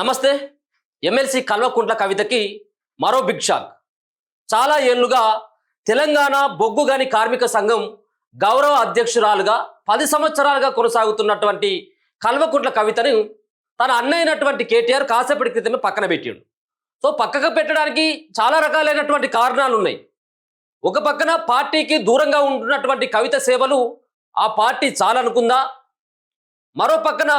నమస్తే. ఎమ్మెల్సీ కల్వకుంట్ల కవితకి మరో big shock. చాలా ఏళ్లుగా తెలంగాణ బొగ్గుగని కార్మిక సంఘం గౌరవ అధ్యక్షురాలుగా 10 సంవత్సరాలుగా కొనసాగుతున్నటువంటి కల్వకుంట్ల కవితను తన అన్నైనటువంటి కేటీఆర్ కాసేపటి క్రితమే పక్కన పెట్టాడు. సో పక్కకు పెట్టడానికి చాలా రకాలైనటువంటి కారణాలు ఉన్నాయి. ఒక పక్కన పార్టీకి దూరంగా ఉంటున్నటువంటి కవిత సేవలు ఆ పార్టీ చాలనుకుందా, మరో పక్కన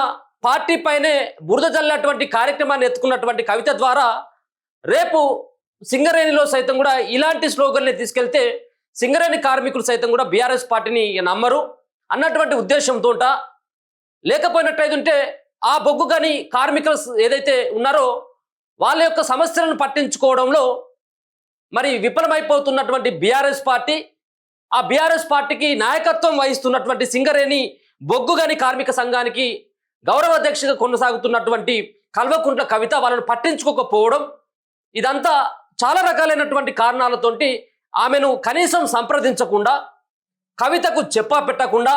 పార్టీ పైనే బురద జల్లినటువంటి కార్యక్రమాన్ని ఎత్తుకున్నటువంటి కవిత ద్వారా రేపు సింగరేణిలో సైతం కూడా ఇలాంటి స్లోగన్ని తీసుకెళ్తే సింగరేణి కార్మికులు సైతం కూడా బీఆర్ఎస్ పార్టీని నమ్మరు అన్నటువంటి ఉద్దేశంతో, లేకపోయినట్టయితే ఆ బొగ్గు గని కార్మికులు ఏదైతే ఉన్నారో వాళ్ళ యొక్క సమస్యలను పట్టించుకోవడంలో మరి విఫలమైపోతున్నటువంటి బీఆర్ఎస్ పార్టీ, ఆ బీఆర్ఎస్ పార్టీకి నాయకత్వం వహిస్తున్నటువంటి సింగరేణి బొగ్గు గని కార్మిక సంఘానికి గౌరవ అధ్యక్షుడిగా కొనసాగుతున్నటువంటి కల్వకుంట్ల కవిత వాళ్ళను పట్టించుకోకపోవడం, ఇదంతా చాలా రకాలైనటువంటి కారణాలతోటి ఆమెను కనీసం సంప్రదించకుండా, కవితకు చెప్పా పెట్టకుండా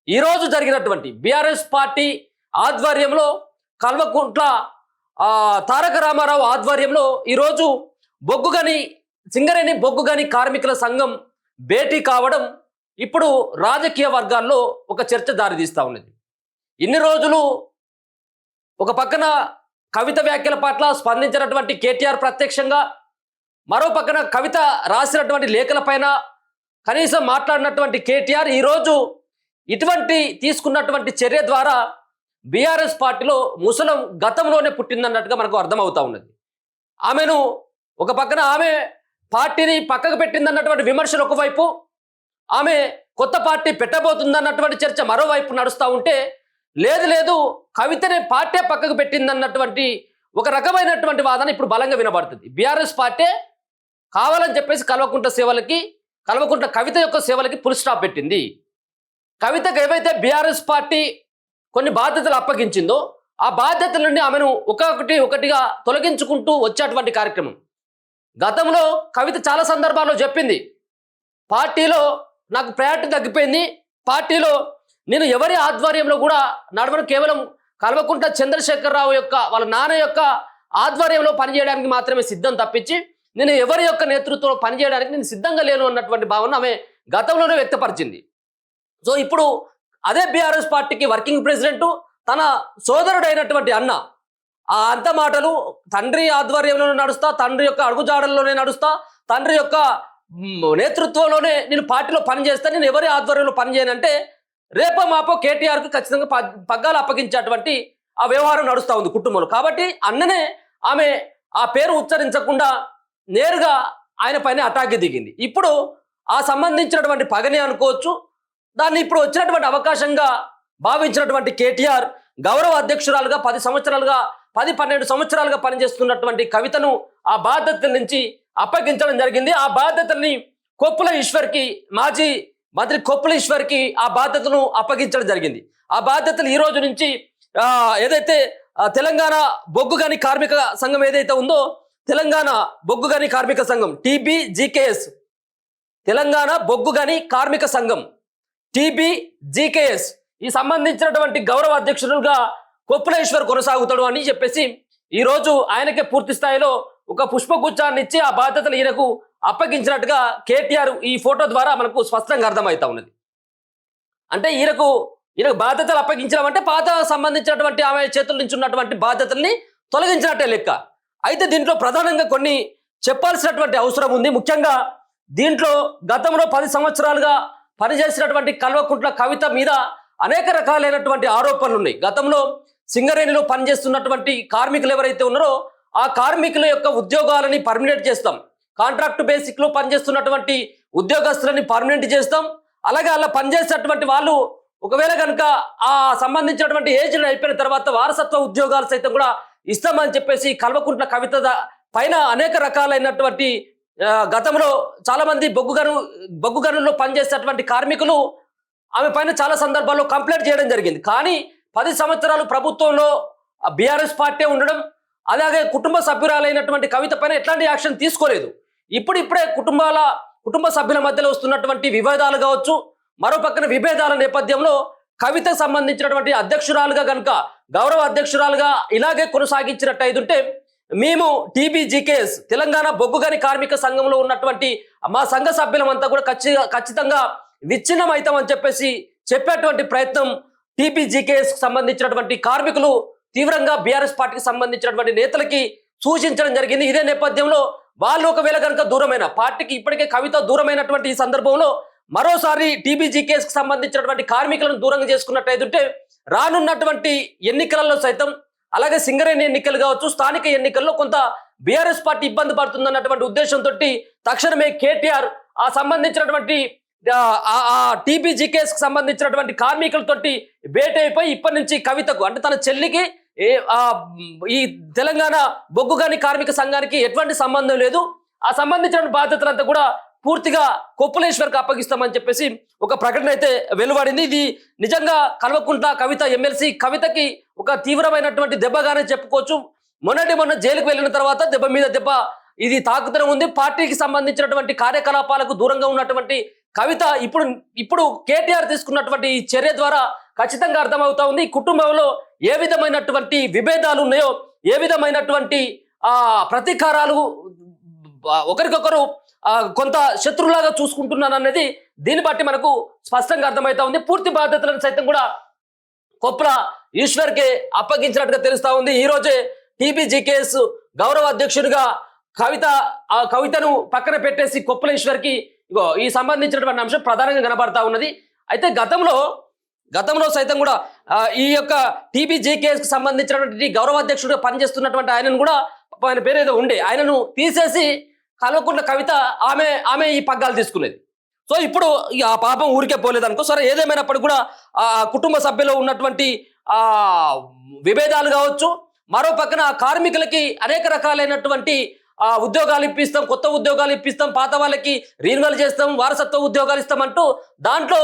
ఈరోజు జరిగినటువంటి బీఆర్ఎస్ పార్టీ ఆధ్వర్యంలో కల్వకుంట్ల తారక రామారావు ఆధ్వర్యంలో ఈరోజు బొగ్గుగని సింగరేణి బొగ్గుగని కార్మికుల సంఘం భేటీ కావడం ఇప్పుడు రాజకీయ వర్గాల్లో ఒక చర్చ దారితీస్తూ ఉన్నది. ఇన్ని రోజులు ఒక పక్కన కవిత వ్యాఖ్యల పట్ల స్పందించినటువంటి కేటీఆర్ ప్రత్యక్షంగా, మరో పక్కన కవిత రాసినటువంటి లేఖలపైన కనీసం మాట్లాడినటువంటి కేటీఆర్ ఈరోజు ఇటువంటి తీసుకున్నటువంటి చర్య ద్వారా బీఆర్ఎస్ పార్టీలో ముసలం గతంలోనే పుట్టిందన్నట్టుగా మనకు అర్థమవుతా ఉన్నది. ఆమెను ఒక పక్కన ఆమె పార్టీని పక్కకు పెట్టిందన్నటువంటి విమర్శలు ఒకవైపు, ఆమె కొత్త పార్టీ పెట్టబోతుందన్నటువంటి చర్చ మరోవైపు నడుస్తూ ఉంటే, లేదు కవితనే పార్టీ పక్కకు పెట్టిందన్నటువంటి ఒక రకమైనటువంటి వాదన ఇప్పుడు బలంగా వినబడుతుంది. బీఆర్ఎస్ పార్టీ కావాలని చెప్పేసి కల్వకుంట్ల కవిత యొక్క సేవలకి ఫుల్ స్టాప్ పెట్టింది. కవితకు ఏవైతే బీఆర్ఎస్ పార్టీ కొన్ని బాధ్యతలు అప్పగించిందో ఆ బాధ్యతల నుండి ఆమెను ఒకటిగా తొలగించుకుంటూ వచ్చేటువంటి కార్యక్రమం. గతంలో కవిత చాలా సందర్భాల్లో చెప్పింది, పార్టీలో నాకు ప్రయారిటీ తగ్గిపోయింది, పార్టీలో నేను ఎవరి ఆధ్వర్యంలో కూడా నడవను, కేవలం కల్వకుంట్ల చంద్రశేఖరరావు యొక్క వాళ్ళ నాన్న యొక్క ఆధ్వర్యంలో పనిచేయడానికి మాత్రమే సిద్ధం తప్పించి నేను ఎవరి యొక్క నేతృత్వంలో పనిచేయడానికి నేను సిద్ధంగా లేను అన్నటువంటి భావన ఆమె గతంలోనే వ్యక్తపరిచింది. సో ఇప్పుడు అదే బీఆర్ఎస్ పార్టీకి వర్కింగ్ ప్రెసిడెంట్ తన సోదరుడైనటువంటి అన్న ఆ అంత మాటలు తండ్రి ఆధ్వర్యంలోనే నడుస్తా, తండ్రి యొక్క అడుగుజాడల్లోనే నడుస్తా, తండ్రి యొక్క నేతృత్వంలోనే నేను పార్టీలో పనిచేస్తా, నేను ఎవరి ఆధ్వర్యంలో పనిచేయనంటే రేపో మాపో కేటీఆర్కి ఖచ్చితంగా పగ్గాలు అప్పగించేటువంటి ఆ వ్యవహారం నడుస్తూ ఉంది కుటుంబంలో. కాబట్టి అన్ననే ఆమె ఆ పేరు ఉచ్చరించకుండా నేరుగా ఆయన పైన అటాక్కి దిగింది. ఇప్పుడు ఆ సంబంధించినటువంటి పగని అనుకోవచ్చు, దాన్ని ఇప్పుడు వచ్చినటువంటి అవకాశంగా భావించినటువంటి కేటీఆర్ గౌరవ అధ్యక్షురాలుగా 10-12 సంవత్సరాలుగా పనిచేస్తున్నటువంటి కవితను ఆ బాధ్యతల నుంచి అప్పగించడం జరిగింది. ఆ బాధ్యతల్ని కొప్పుల ఈశ్వర్కి, మాజీ మంత్రి కొప్పుల ఈశ్వర్కి ఆ బాధ్యతను అప్పగించడం జరిగింది. ఆ బాధ్యతలు ఈ రోజు నుంచి ఏదైతే తెలంగాణ బొగ్గుగని కార్మిక సంఘం ఏదైతే ఉందో, తెలంగాణ బొగ్గుగని కార్మిక సంఘం TBGKS, తెలంగాణ బొగ్గుగని కార్మిక సంఘం TBGKS ఈ సంబంధించినటువంటి గౌరవ అధ్యక్షులుగా కొప్పులేశ్వర్ కొనసాగుతాడు అని చెప్పేసి ఈరోజు ఆయనకే పూర్తి స్థాయిలో ఒక పుష్పగుచ్చాన్ని ఇచ్చి ఆ బాధ్యతలు ఈయనకు అప్పగించినట్టుగా కేటీఆర్ ఈ ఫోటో ద్వారా మనకు స్పష్టంగా అర్థమవుతా ఉన్నది. అంటే ఈయనకు బాధ్యతలు అప్పగించడం అంటే పాత సంబంధించినటువంటి ఆమె చేతుల నుంచి ఉన్నటువంటి బాధ్యతల్ని తొలగించినట్టే లెక్క. అయితే దీంట్లో ప్రధానంగా కొన్ని చెప్పాల్సినటువంటి అవసరం ఉంది. ముఖ్యంగా దీంట్లో గతంలో 10 సంవత్సరాలుగా పనిచేసినటువంటి కల్వకుంట్ల కవిత మీద అనేక రకాలైనటువంటి ఆరోపణలు ఉన్నాయి. గతంలో సింగరేణిలో పనిచేస్తున్నటువంటి కార్మికులు ఎవరైతే ఉన్నారో ఆ కార్మికుల యొక్క ఉద్యోగాలని పర్మనెంట్ చేస్తాం, కాంట్రాక్ట్ బేసిక్లో పనిచేస్తున్నటువంటి ఉద్యోగస్తులని పర్మనెంట్ చేస్తాం, అలాగే అలా పనిచేసేటువంటి వాళ్ళు ఒకవేళ కనుక ఆ సంబంధించినటువంటి ఏజ్ అయిపోయిన తర్వాత వారసత్వ ఉద్యోగాలు సైతం కూడా ఇస్తామని చెప్పేసి కల్వకుంట్ల కవిత పైన అనేక రకాలైనటువంటి గతంలో చాలా మంది బొగ్గు గనుల్లో పనిచేసేటువంటి కార్మికులు ఆమె పైన చాలా సందర్భాల్లో కంప్లైంట్ చేయడం జరిగింది. కానీ 10 సంవత్సరాలు ప్రభుత్వంలో బీఆర్ఎస్ పార్టీ ఉండడం, అలాగే కుటుంబ సభ్యురాలైనటువంటి కవిత పైన ఎట్లాంటి యాక్షన్ తీసుకోలేదు. ఇప్పుడే కుటుంబ సభ్యుల మధ్యలో వస్తున్నటువంటి విభేదాలు కావచ్చు, మరో పక్కన విభేదాల నేపథ్యంలో కవితకు సంబంధించినటువంటి అధ్యక్షురాలుగా కనుక గౌరవ అధ్యక్షురాలుగా ఇలాగే కొనసాగించినట్టు అయితే మేము టీబీజీకేఎస్ తెలంగాణ బొగ్గుగని కార్మిక సంఘంలో ఉన్నటువంటి మా సంఘ సభ్యులమంతా కూడా ఖచ్చితంగా విచ్ఛిన్నం అవుతామని చెప్పేసి చెప్పేటువంటి ప్రయత్నం టీబీజీకేఎస్ సంబంధించినటువంటి కార్మికులు తీవ్రంగా బీఆర్ఎస్ పార్టీకి సంబంధించినటువంటి నేతలకి సూచించడం జరిగింది. ఇదే నేపథ్యంలో వాళ్ళు ఒకవేళ కనుక దూరమైన పార్టీకి ఇప్పటికే కవిత దూరమైనటువంటి ఈ సందర్భంలో మరోసారి టీబీజీకేఎస్ కి సంబంధించినటువంటి కార్మికులను దూరంగా చేసుకున్నట్టయితే రానున్నటువంటి ఎన్నికలలో సైతం అలాగే సింగరేణి ఎన్నికలు కావచ్చు స్థానిక ఎన్నికల్లో కొంత బీఆర్ఎస్ పార్టీ ఇబ్బంది పడుతుందన్నటువంటి ఉద్దేశంతో తక్షణమే కేటీఆర్ ఆ సంబంధించినటువంటి టీబీజీకేఎస్ కి సంబంధించినటువంటి కార్మికులతోటి భేటీ అయిపోయి ఇప్పటి నుంచి కవితకు అంటే తన చెల్లికి ఈ తెలంగాణ బొగ్గుగని కార్మిక సంఘానికి ఎటువంటి సంబంధం లేదు, ఆ సంబంధించిన బాధ్యతలంతా కూడా పూర్తిగా కొప్పులేశ్వర్కి అప్పగిస్తామని చెప్పేసి ఒక ప్రకటన అయితే వెలువడింది. ఇది నిజంగా కల్వకుంట్ల కవిత ఎమ్మెల్సీ కవితకి ఒక తీవ్రమైనటువంటి దెబ్బగానే చెప్పుకోవచ్చు. మొన్న జైలుకు వెళ్ళిన తర్వాత దెబ్బ మీద దెబ్బ ఇది తాకుతూనే ఉంది. పార్టీకి సంబంధించినటువంటి కార్యకలాపాలకు దూరంగా ఉన్నటువంటి కవిత ఇప్పుడు కేటీఆర్ తీసుకున్నటువంటి ఈ చర్య ద్వారా ఖచ్చితంగా అర్థమవుతా ఉంది. కుటుంబంలో ఏ విధమైనటువంటి విభేదాలు ఉన్నాయో, ఏ విధమైనటువంటి ప్రతీకారాలు ఒకరికొకరు కొంత శత్రువులాగా చూసుకుంటున్నాను అనేది దీన్ని బట్టి మనకు స్పష్టంగా అర్థమవుతా ఉంది. పూర్తి బాధ్యతలను సైతం కూడా కొప్పుల ఈశ్వర్కే అప్పగించినట్టుగా తెలుస్తా ఉంది. ఈ రోజే టీబీజీకేఎస్ గౌరవ అధ్యక్షుడిగా కవితను పక్కన పెట్టేసి కొప్పుల ఈశ్వర్కి ఈ సంబంధించినటువంటి అంశం ప్రధానంగా కనబడతా ఉన్నది. అయితే గతంలో సైతం కూడా ఈ యొక్క టీబీజీకేఎస్ కి సంబంధించినటువంటి గౌరవ అధ్యక్షుడిగా పనిచేస్తున్నటువంటి ఆయనను కూడా ఆయన పేరు ఏదో ఉండే ఆయనను తీసేసి కల్వకుంట్ల కవిత ఆమె ఈ పగ్గాలు తీసుకునేది. సో ఇప్పుడు ఆ పాపం ఊరికే పోలేదు అనుకో. సరే ఏదేమైనప్పటికీ కూడా ఆ కుటుంబ సభ్యులు ఉన్నటువంటి విభేదాలు కావచ్చు, మరో పక్కన కార్మికులకి అనేక రకాలైనటువంటి ఉద్యోగాలు ఇప్పిస్తాం, కొత్త ఉద్యోగాలు ఇప్పిస్తాం, పాత వాళ్ళకి రీన్యువల్ చేస్తాం, వారసత్వ ఉద్యోగాలు ఇస్తాం అంటూ దాంట్లో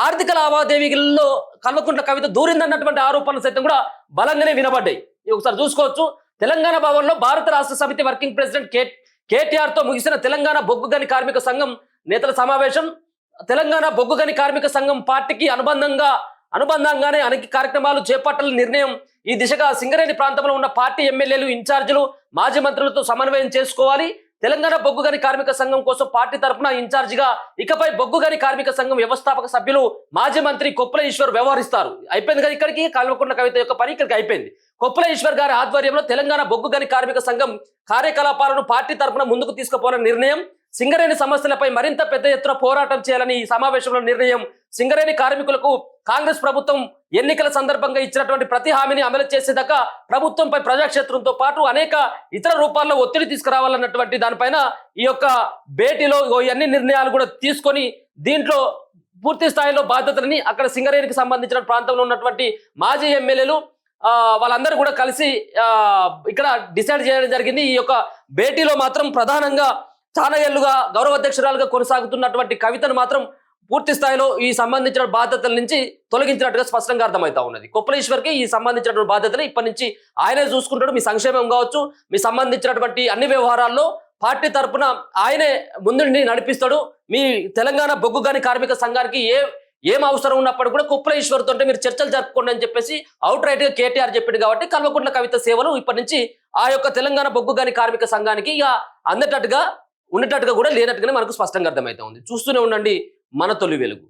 ఆర్థిక లావాదేవీలలో కల్వకుంట్ల కవిత దూరిందన్నటువంటి ఆరోపణలు సైతం కూడా బలంగానే వినబడ్డాయి. ఒకసారి చూసుకోవచ్చు. తెలంగాణ భవన్లో భారత రాష్ట్ర సమితి వర్కింగ్ ప్రెసిడెంట్ కేటీఆర్ తో ముగిసిన తెలంగాణ బొగ్గుగని కార్మిక సంఘం నేతల సమావేశం. తెలంగాణ బొగ్గుగని కార్మిక సంఘం పార్టీకి అనుబంధంగానే అనేక కార్యక్రమాలు చేపట్టాలని నిర్ణయం. ఈ దిశగా సింగరేణి ప్రాంతంలో ఉన్న పార్టీ ఎమ్మెల్యేలు, ఇన్ఛార్జీలు, మాజీ మంత్రులతో సమన్వయం చేసుకోవాలి. తెలంగాణ బొగ్గుగని కార్మిక సంఘం కోసం పార్టీ తరఫున ఇన్ఛార్జిగా ఇకపై బొగ్గుగని కార్మిక సంఘం వ్యవస్థాపక సభ్యులు మాజీ మంత్రి కొప్పుల ఈశ్వర్ వ్యవహరిస్తారు. అయిపోయింది కదా, ఇక్కడికి కల్వకుంట్ల కవిత యొక్క పని ఇక్కడికి అయిపోయింది. కొప్పుల ఈశ్వర్ గారి ఆధ్వర్యంలో తెలంగాణ బొగ్గుగని కార్మిక సంఘం కార్యకలాపాలను పార్టీ తరఫున ముందుకు తీసుకుపోవాలని నిర్ణయం. సింగరేణి సమస్యలపై మరింత పెద్ద ఎత్తున పోరాటం చేయాలని ఈ సమావేశంలో నిర్ణయం. సింగరేణి కార్మికులకు కాంగ్రెస్ ప్రభుత్వం ఎన్నికల సందర్భంగా ఇచ్చినటువంటి ప్రతి హామీని అమలు చేసేదాకా ప్రభుత్వంపై ప్రజాక్షేత్రంతో పాటు అనేక ఇతర రూపాల్లో ఒత్తిడి తీసుకురావాలన్నటువంటి దానిపైన ఈ యొక్క భేటీలో అన్ని నిర్ణయాలు కూడా తీసుకొని దీంట్లో పూర్తి స్థాయిలో బాధ్యతలని అక్కడ సింగరేణికి సంబంధించిన ప్రాంతంలో ఉన్నటువంటి మాజీ ఎమ్మెల్యేలు వాళ్ళందరూ కూడా కలిసి ఇక్కడ డిసైడ్ చేయడం జరిగింది. ఈ యొక్క భేటీలో మాత్రం ప్రధానంగా చాలా ఏళ్లుగా గౌరవ అధ్యక్షురాలుగా కొనసాగుతున్నటువంటి కవితను మాత్రం పూర్తి స్థాయిలో ఈ సంబంధించిన బాధ్యతల నుంచి తొలగించినట్టుగా స్పష్టంగా అర్థమవుతా ఉన్నది. కొప్పుల ఈశ్వర్కి ఈ సంబంధించినటువంటి బాధ్యతలు ఇప్పటి నుంచి ఆయనే చూసుకుంటాడు. మీ సంక్షేమం కావచ్చు, మీ సంబంధించినటువంటి అన్ని వ్యవహారాల్లో పార్టీ తరఫున ఆయనే ముందుండి నడిపిస్తాడు. మీ తెలంగాణ బొగ్గుగని కార్మిక సంఘానికి ఏం అవసరం ఉన్నప్పుడు కూడా కొప్పుల ఈశ్వర్తో మీరు చర్చలు జరుపుకోండి అని చెప్పేసి అవుట్ రైట్ గా కేటీఆర్ చెప్పింది. కాబట్టి కల్వకుంట్ల కవిత సేవలు ఇప్పటి నుంచి ఆ యొక్క తెలంగాణ బొగ్గుగని కార్మిక సంఘానికి ఇక అందటట్టుగా ఉండేటట్టుగా కూడా లేనట్టుగానే మనకు స్పష్టంగా అర్థమవుతా ఉంది. చూస్తూనే ఉండండి మన తొలి వెలుగు.